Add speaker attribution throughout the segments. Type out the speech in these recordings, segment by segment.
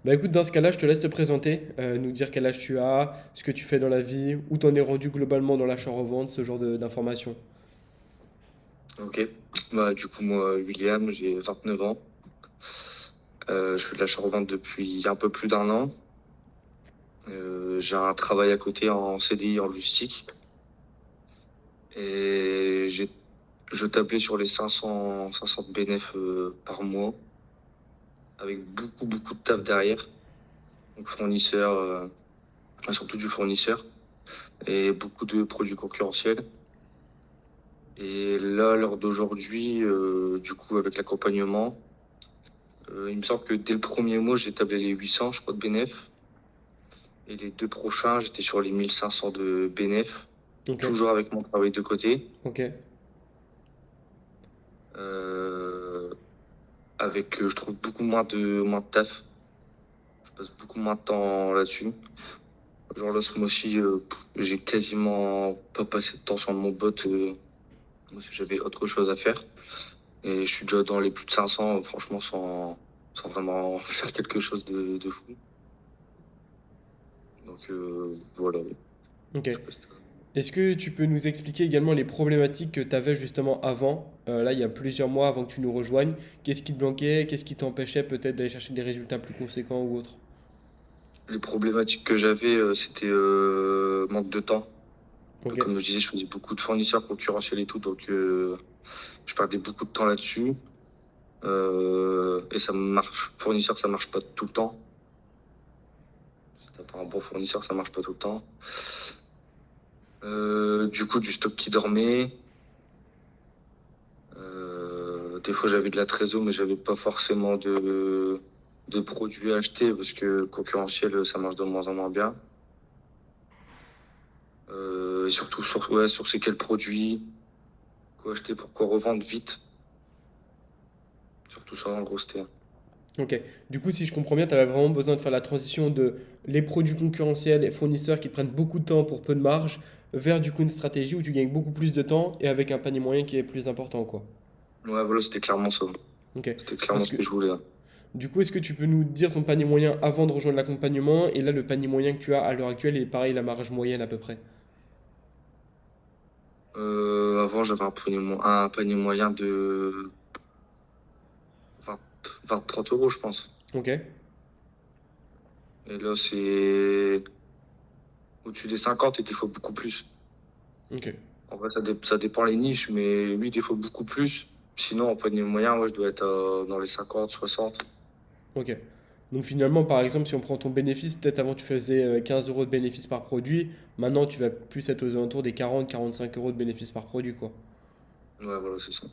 Speaker 1: Bah écoute, dans ce cas-là, je te laisse te présenter, nous dire quel âge tu as, ce que tu fais dans la vie, où t'en es rendu globalement dans l'achat-revente, ce genre d'informations.
Speaker 2: Ok. Bah, du coup, moi, William, j'ai 29 ans. Je fais de l'achat-revente depuis un peu plus d'un an. J'ai un travail à côté en CDI en logistique. Et je tablais sur les 500 de bénéf par mois, avec beaucoup, beaucoup de taf derrière. Donc, fournisseur, surtout du fournisseur, et beaucoup de produits concurrentiels. Et là, à l'heure d'aujourd'hui, du coup, avec l'accompagnement, il me semble que dès le premier mois, j'ai tablé les 800, je crois, de bénéf. Et les deux prochains, j'étais sur les 1500 de bénéf,
Speaker 1: Ok,
Speaker 2: toujours avec mon travail de côté,
Speaker 1: ok,
Speaker 2: euh, avec, je trouve, moins de taf. Je passe beaucoup moins de temps là-dessus. Genre là, ce mois-ci, j'ai quasiment pas passé de temps sur mon bot, parce que j'avais autre chose à faire. Et je suis déjà dans les plus de 500, franchement, sans vraiment faire quelque chose de fou. Donc voilà.
Speaker 1: ok.
Speaker 2: Je sais pas si
Speaker 1: Est-ce que tu peux nous expliquer également les problématiques que tu avais justement avant, là il y a plusieurs mois avant que tu nous rejoignes? Qu'est-ce qui te bloquait? Qu'est-ce qui t'empêchait peut-être d'aller chercher des résultats plus conséquents ou autres?
Speaker 2: les problématiques que j'avais, c'était manque de temps.
Speaker 1: Ok,
Speaker 2: Comme je disais, je faisais beaucoup de fournisseurs concurrentiels et tout, donc je perdais beaucoup de temps là-dessus. Et ça marche, fournisseur, ça marche pas tout le temps. Si t'as pas un bon fournisseur, ça marche pas tout le temps. Du coup, du stock qui dormait. Des fois, j'avais de la trésor, mais j'avais pas forcément de produits à acheter parce que concurrentiel, ça marche de moins en moins bien. Et surtout ouais, sur c'est quel produit, quoi acheter, pourquoi revendre vite. Surtout ça, en gros, c'était.
Speaker 1: ok. Du coup, si je comprends bien, tu avais vraiment besoin de faire la transition de les produits concurrentiels et fournisseurs qui te prennent beaucoup de temps pour peu de marge vers du coup une stratégie où tu gagnes beaucoup plus de temps et avec un panier moyen qui est plus important, quoi.
Speaker 2: Ouais, voilà, c'était clairement ça.
Speaker 1: Ok.
Speaker 2: C'était clairement
Speaker 1: Parce
Speaker 2: ce
Speaker 1: que
Speaker 2: que je voulais, hein.
Speaker 1: du coup, est-ce que tu peux nous dire ton panier moyen avant de rejoindre l'accompagnement et là le panier moyen que tu as à l'heure actuelle et pareil la marge moyenne à peu près?
Speaker 2: Avant, j'avais un panier moyen de 20, 30 euros, je pense.
Speaker 1: Ok.
Speaker 2: Et là, c'est au-dessus des 50 et des fois beaucoup plus.
Speaker 1: Ok.
Speaker 2: En vrai, ça dépend les niches, mais oui, des fois beaucoup plus. Sinon, en panier moyen, ouais, je dois être dans les 50, 60.
Speaker 1: Ok. Donc finalement, par exemple, si on prend ton bénéfice, peut-être avant tu faisais 15 euros de bénéfice par produit, maintenant tu vas plus être aux alentours des 40-45 euros de bénéfice par produit, quoi.
Speaker 2: Ouais, voilà, c'est ça.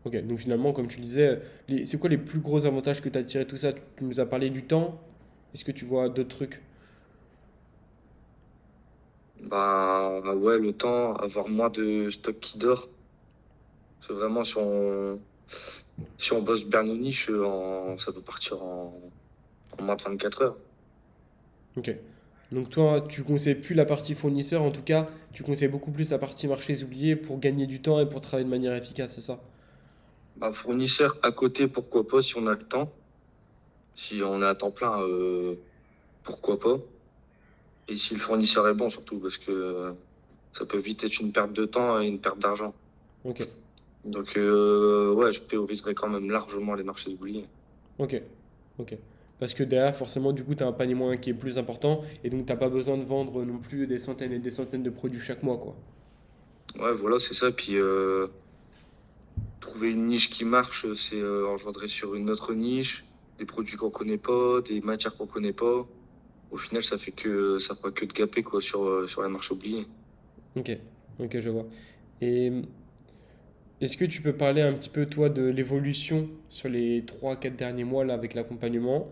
Speaker 1: Ok, donc finalement, comme tu le disais, c'est quoi les plus gros avantages que tu as tiré de tout ça? Tu nous as parlé du temps. Est-ce que tu vois d'autres trucs?
Speaker 2: Bah, ouais, le temps, avoir moins de stock qui dort. C'est vraiment si on bosse bien nos niches, ça peut partir en moins de 24 heures.
Speaker 1: Ok. Donc toi, tu conseilles plus la partie fournisseur, en tout cas, tu conseilles beaucoup plus la partie marchés oubliés pour gagner du temps et pour travailler de manière efficace, c'est ça?
Speaker 2: Bah, fournisseur à côté, pourquoi pas, si on a le temps. Si on est à temps plein, pourquoi pas. Et si le fournisseur est bon, surtout, parce que ça peut vite être une perte de temps et une perte d'argent.
Speaker 1: Ok,
Speaker 2: Donc, ouais, je prioriserais quand même largement les marchés oubliés.
Speaker 1: ok, ok. Parce que derrière, forcément, du coup, tu as un panier moyen qui est plus important et donc t'as pas besoin de vendre non plus des centaines et des centaines de produits chaque mois, quoi.
Speaker 2: Ouais, voilà, c'est ça. Puis, trouver une niche qui marche, c'est engendrer sur une autre niche, des produits qu'on connaît pas, des matières qu'on connaît pas. Au final, ça fera que de gaper, quoi, sur la marche oubliée.
Speaker 1: Ok, ok, je vois. Et est-ce que tu peux parler un petit peu, toi, de l'évolution sur les 3 4 derniers mois là, avec l'accompagnement?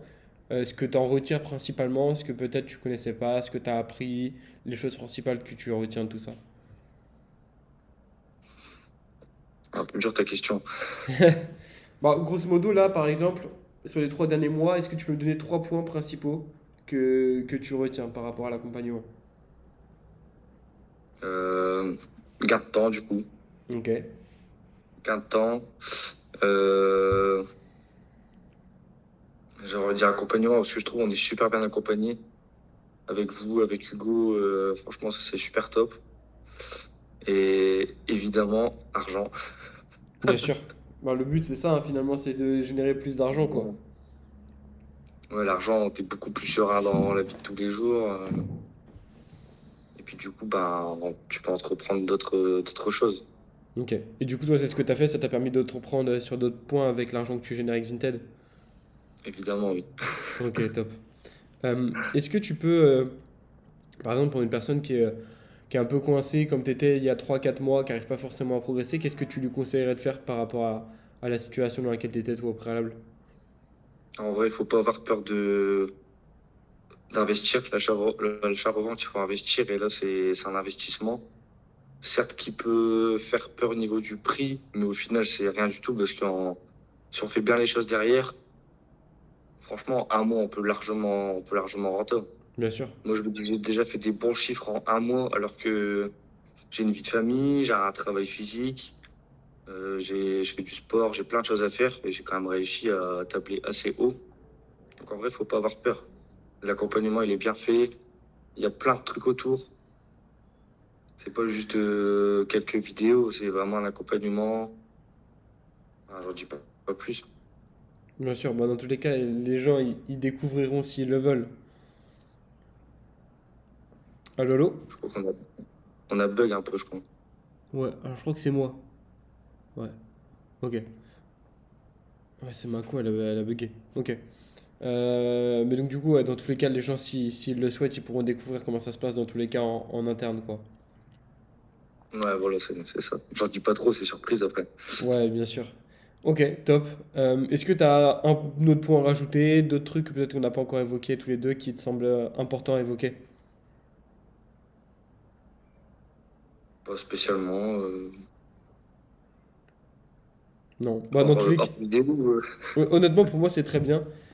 Speaker 1: Ce que tu en retires principalement, ce que peut-être tu connaissais pas, ce que tu as appris, les choses principales que tu retiens de tout ça.
Speaker 2: Un peu dur ta question.
Speaker 1: Bah, grosso modo, là, par exemple, sur les 3 derniers mois, est-ce que tu peux me donner 3 points principaux que tu retiens par rapport à l'accompagnement?
Speaker 2: Euh, Gain de temps, du coup.
Speaker 1: Ok,
Speaker 2: Gain de temps. Euh, J'aurais dit accompagnement parce que je trouve on est super bien accompagné avec vous, avec Hugo. Franchement, ça c'est super top. Et évidemment, argent.
Speaker 1: Bien sûr. Bah, le but, c'est ça, hein, finalement, c'est de générer plus d'argent, quoi.
Speaker 2: Ouais, ouais, l'argent, t'es beaucoup plus serein dans la vie de tous les jours. Et puis du coup, ben, tu peux entreprendre d'autres choses.
Speaker 1: Ok. Et du coup, toi, c'est ce que tu as fait, ça t'a permis de te reprendre sur d'autres points avec l'argent que tu génères avec Vinted?
Speaker 2: Évidemment, oui.
Speaker 1: Ok, top. Est-ce que tu peux, par exemple, pour une personne qui est un peu coincée, comme tu étais il y a 3 4 mois, qui n'arrive pas forcément à progresser, qu'est-ce que tu lui conseillerais de faire par rapport à la situation dans laquelle tu étais, toi, au préalable?
Speaker 2: En vrai, il faut pas avoir peur d'investir. L'achat-revente, il faut investir. Et là, c'est un investissement. Certes, qui peut faire peur au niveau du prix, mais au final, c'est rien du tout parce que si on fait bien les choses derrière, franchement, un mois, on peut largement rentrer.
Speaker 1: Bien sûr.
Speaker 2: Moi, j'ai déjà fait des bons chiffres en un mois alors que j'ai une vie de famille, j'ai un travail physique, je fais du sport, j'ai plein de choses à faire et j'ai quand même réussi à tabler assez haut. Donc en vrai, faut pas avoir peur. L'accompagnement, il est bien fait. Il y a plein de trucs autour. C'est pas juste quelques vidéos, c'est vraiment un accompagnement. Ah, j'en dis pas plus.
Speaker 1: Bien sûr. Bah, dans tous les cas, les gens, ils découvriront s'ils le veulent. Allô, allô?
Speaker 2: Je crois qu'on a bug un peu, je crois.
Speaker 1: Ouais, alors je crois que c'est moi. Ouais. Ok. Ouais, c'est ma quoi, elle a bugué. Ok. Mais donc du coup, ouais, dans tous les cas, les gens, s'ils le souhaitent, ils pourront découvrir comment ça se passe dans tous les cas en interne, quoi.
Speaker 2: Ouais, voilà, c'est ça. J'en dis pas trop, c'est surprise après.
Speaker 1: Ouais, bien sûr. Ok, top. Est-ce que tu as un autre point à rajouter, d'autres trucs que peut-être qu'on n'a pas encore évoqués tous les deux qui te semblent importants à évoquer?
Speaker 2: Pas spécialement.
Speaker 1: Non. Bah, dans tous les cas,
Speaker 2: Hors vidéo.
Speaker 1: honnêtement, pour moi, c'est très bien.